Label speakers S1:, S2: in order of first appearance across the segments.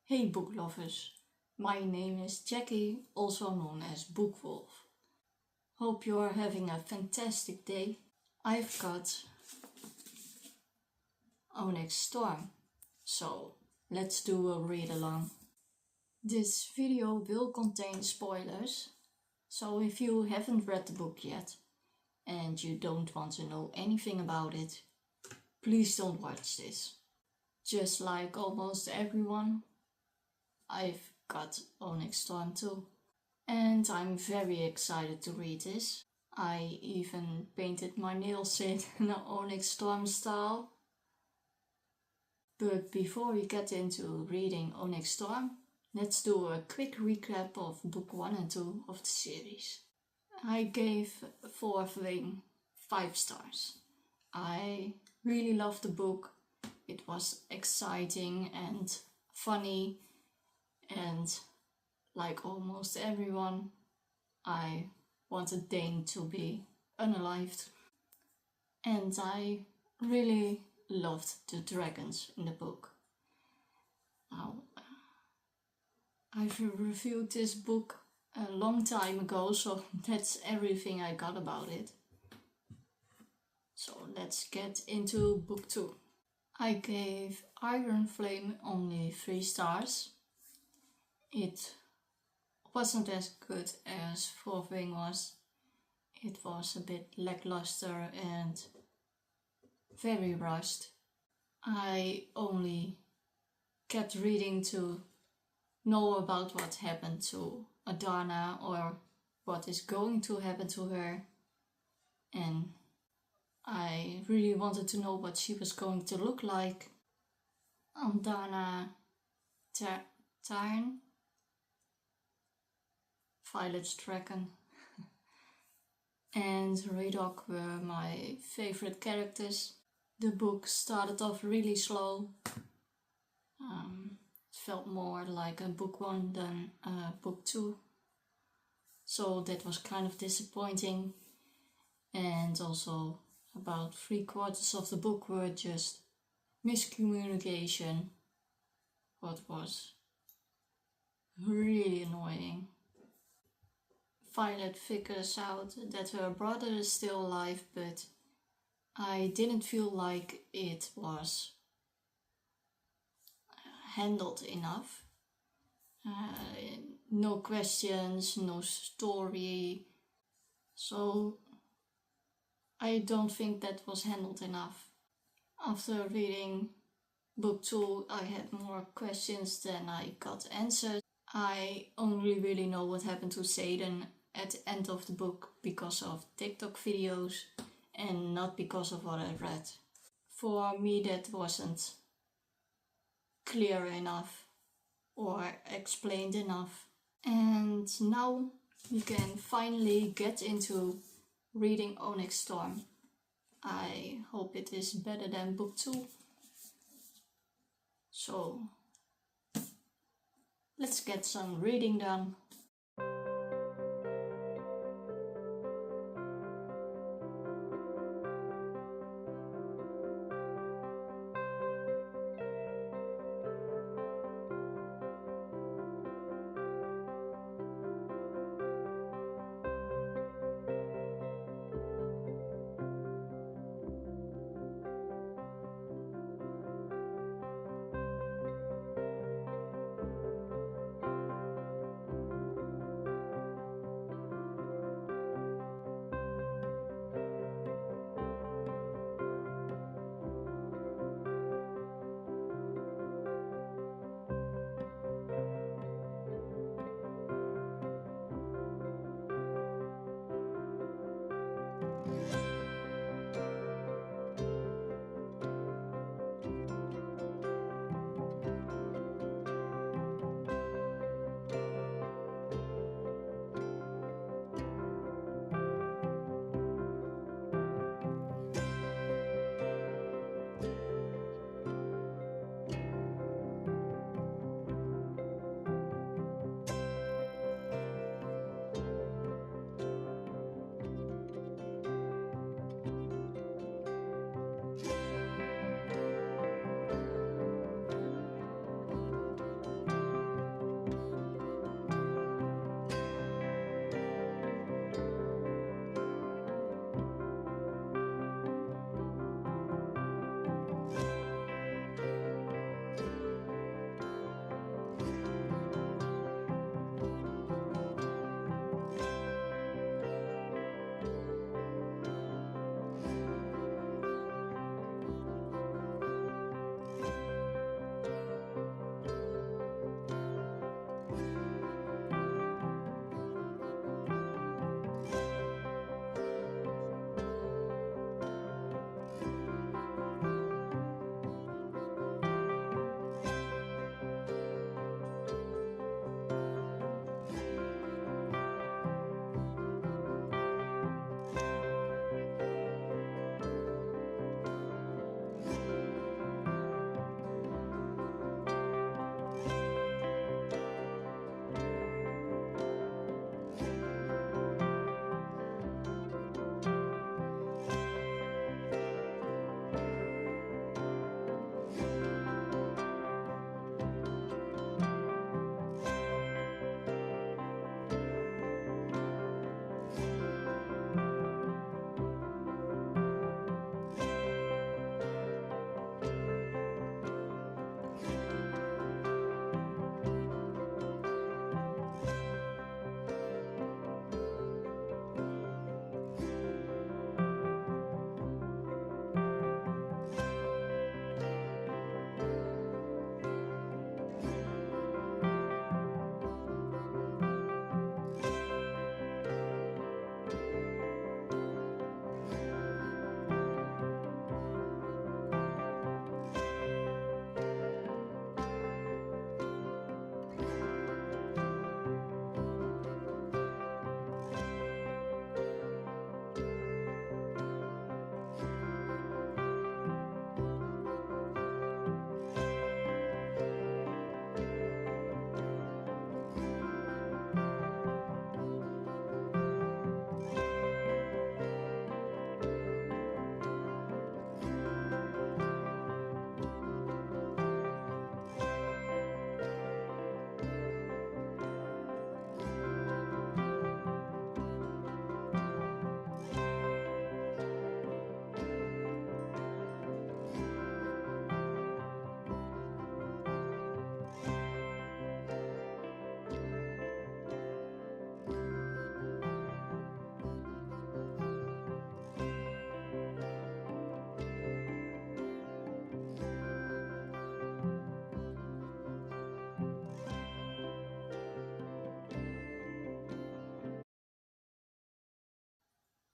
S1: Hey book lovers, my name is Jackie, also known as Bookwolf. Hope you're having a fantastic day. I've got Onyx Storm, so let's do a read along. This video will contain spoilers, so if you haven't read the book yet and you don't want to know anything about it, please don't watch this. Just like almost everyone, I've got Onyx Storm too. And I'm very excited to read this. I even painted my nails in an Onyx Storm style. But before we get into reading Onyx Storm, let's do a quick recap of book 1 and 2 of the series. I gave Fourth Wing 5 stars. I really loved the book. It was exciting and funny, and like almost everyone, I wanted Dane to be unalived. And I really loved the dragons in the book. Now, I've reviewed this book a long time ago, so that's everything I got about it. So let's get into book 2. I gave Iron Flame only 3 stars. It wasn't as good as Fourth Wing was. It was a bit lackluster and very rushed. I only kept reading to know about what happened to Adana or what is going to happen to her, and I really wanted to know what she was going to look like. Adana Tarn, Violet's dragon, and Redok were my favorite characters. The book started off really slow. It felt more like a book 1 than book 2. So that was kind of disappointing. And also about 3/4 of the book were just miscommunication. What was really annoying. Violet figures out that her brother is still alive, but I didn't feel like it was handled enough. No questions, no story. So I don't think that was handled enough. After reading book 2, I had more questions than I got answered. I only really know what happened to Satan at the end of the book because of TikTok videos and not because of what I read. For me, that wasn't clear enough or explained enough. And now we can finally get into reading Onyx Storm. I hope it is better than book 2. So let's get some reading done.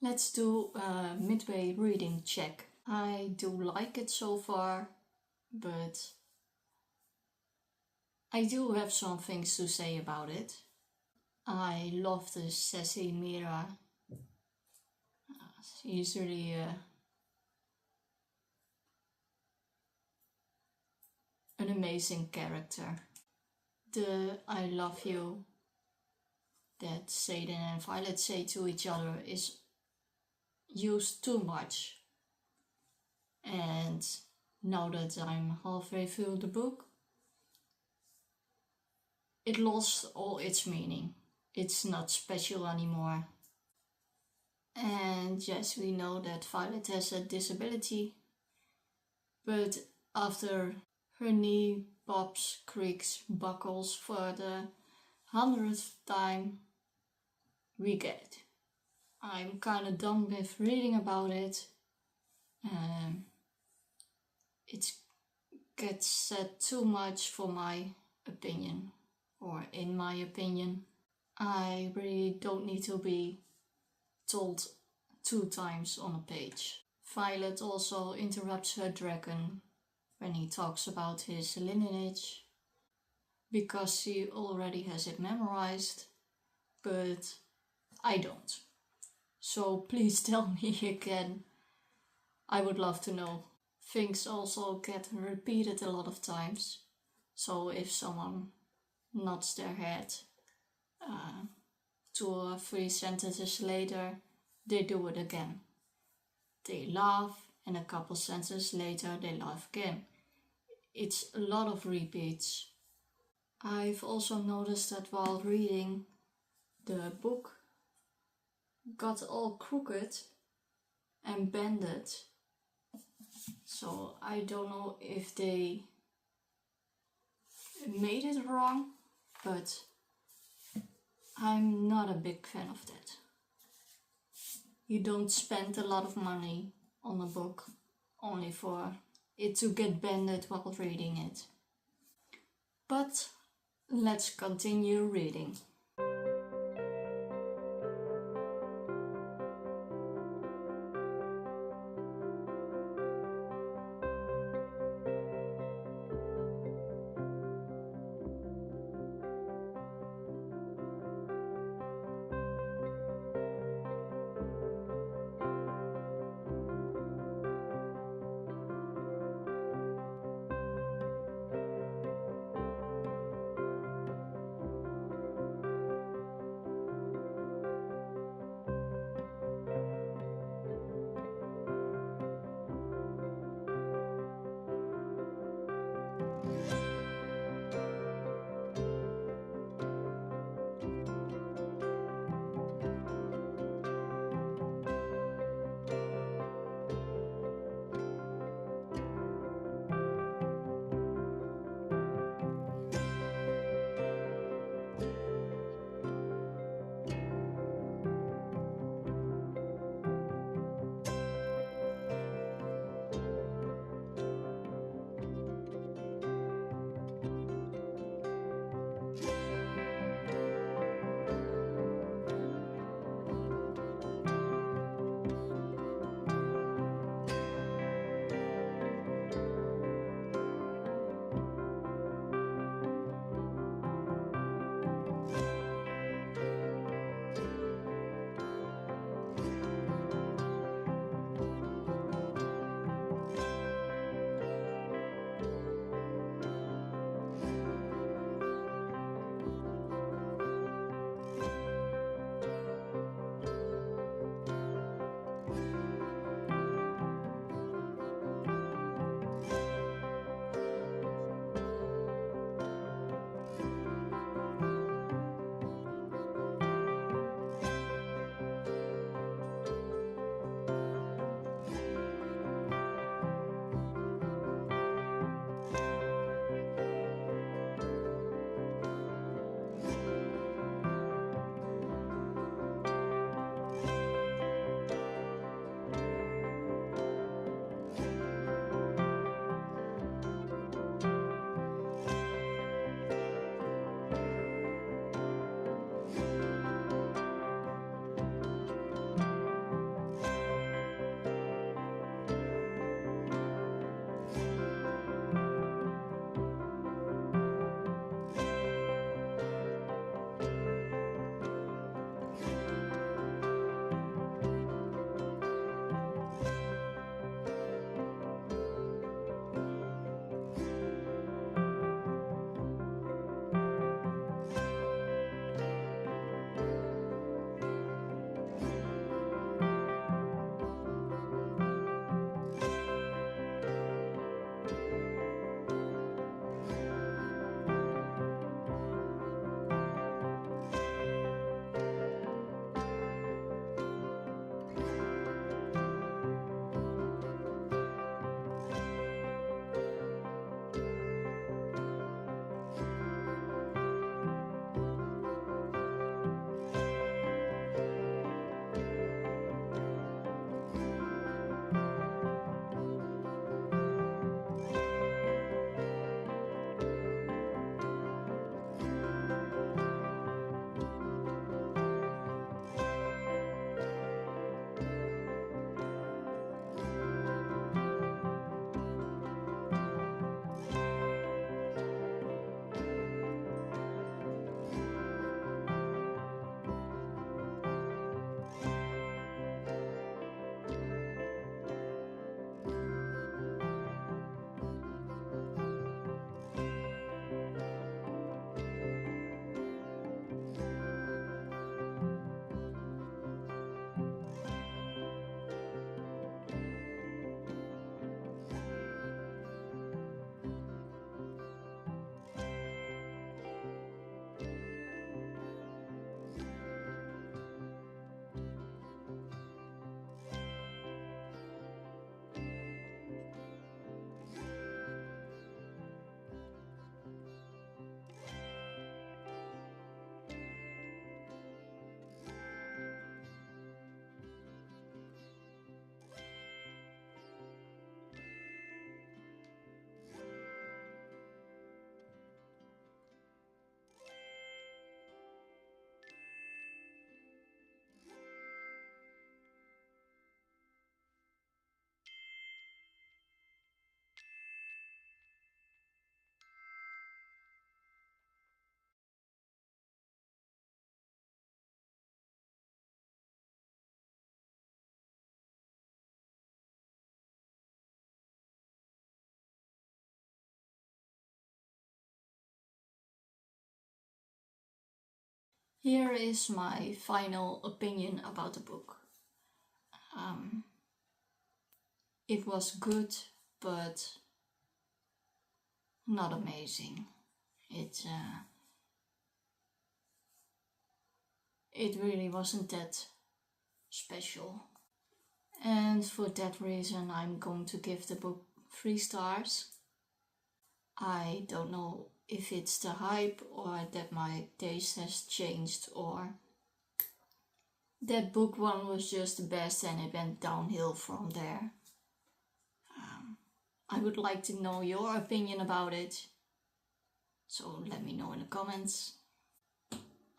S1: Let's do a midway reading check. I do like it so far, but I do have some things to say about it. I love the sassy Mira. She's really an amazing character. The I love you that Satan and Violet say to each other is used too much. And now that I'm halfway through the book, it lost all its meaning. It's not special anymore. And yes, we know that Violet has a disability, but after her knee pops, creaks, buckles for the 100th time, we get it. I'm kinda done with reading about it. It gets said too much for my opinion, or in my opinion. I really don't need to be told 2 times on a page. Violet also interrupts her dragon when he talks about his lineage, because she already has it memorized, but I don't. So please tell me again. I would love to know. Things also get repeated a lot of times. So if someone nods their head 2 or 3 sentences later, they do it again. They laugh, and a couple sentences later they laugh again. It's a lot of repeats. I've also noticed that while reading, the book got all crooked and bended. So I don't know if they made it wrong, but I'm not a big fan of that. You don't spend a lot of money on a book only for it to get bended while reading it. But let's continue reading. Here is my final opinion about the book. It was good, but not amazing. It really wasn't that special. And for that reason I'm going to give the book 3 stars. I don't know if it's the hype or that my taste has changed or that book 1 was just the best and it went downhill from there. I would like to know your opinion about it, so let me know in the comments.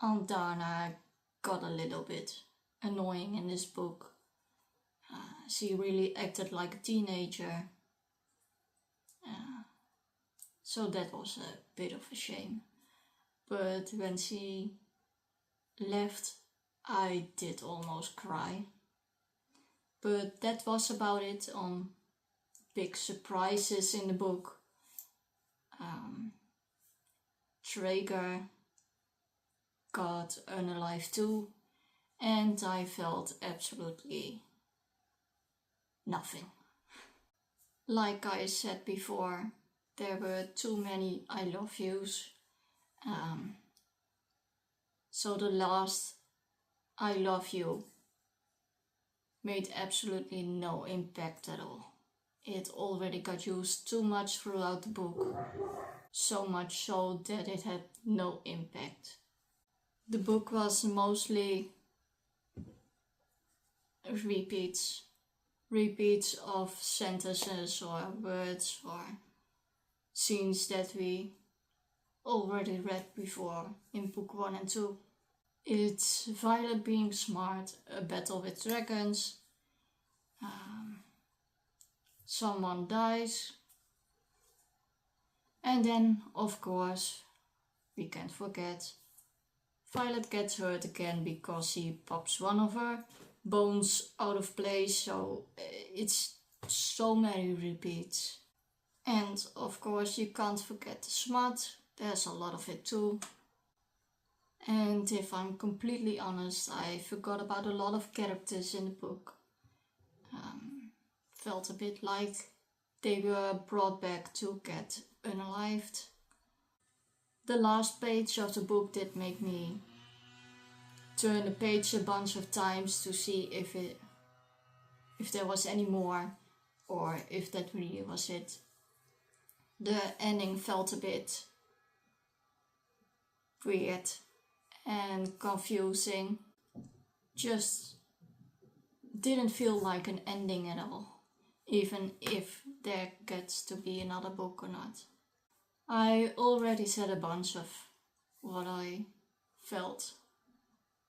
S1: Aunt Dana got a little bit annoying in this book. She really acted like a teenager, so that was a bit of a shame. But when she left, I did almost cry. But that was about it on big surprises in the book. Traeger got unalive too, and I felt absolutely nothing. Like I said before, there were too many I love yous. So the last I love you made absolutely no impact at all. It already got used too much throughout the book, so much so that it had no impact. The book was mostly repeats of sentences or words or scenes that we already read before in book 1 and 2. It's Violet being smart, a battle with dragons, someone dies, and then, of course, we can't forget, Violet gets hurt again because she pops one of her bones out of place, so it's so many repeats. And of course you can't forget the smut, there's a lot of it too. And if I'm completely honest, I forgot about a lot of characters in the book. Felt a bit like they were brought back to get unalived. The last page of the book did make me turn the page a bunch of times to see if there was any more or if that really was it. The ending felt a bit weird and confusing. Just didn't feel like an ending at all, even if there gets to be another book or not. I already said a bunch of what I felt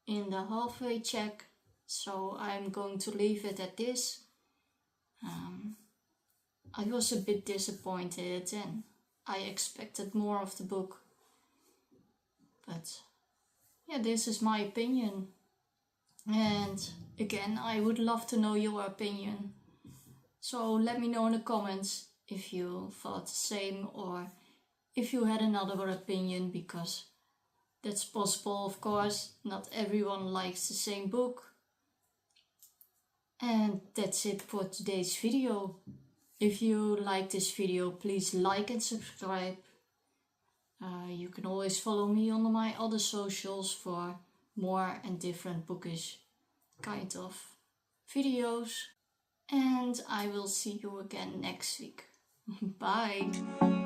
S1: in the halfway check, so I'm going to leave it at this. I was a bit disappointed and I expected more of the book. But yeah, this is my opinion. And again, I would love to know your opinion. So let me know in the comments if you thought the same or if you had another opinion, because that's possible, of course. Not everyone likes the same book. And that's it for today's video. If you like this video, please like and subscribe. You can always follow me on my other socials for more and different bookish kind of videos. And I will see you again next week. Bye!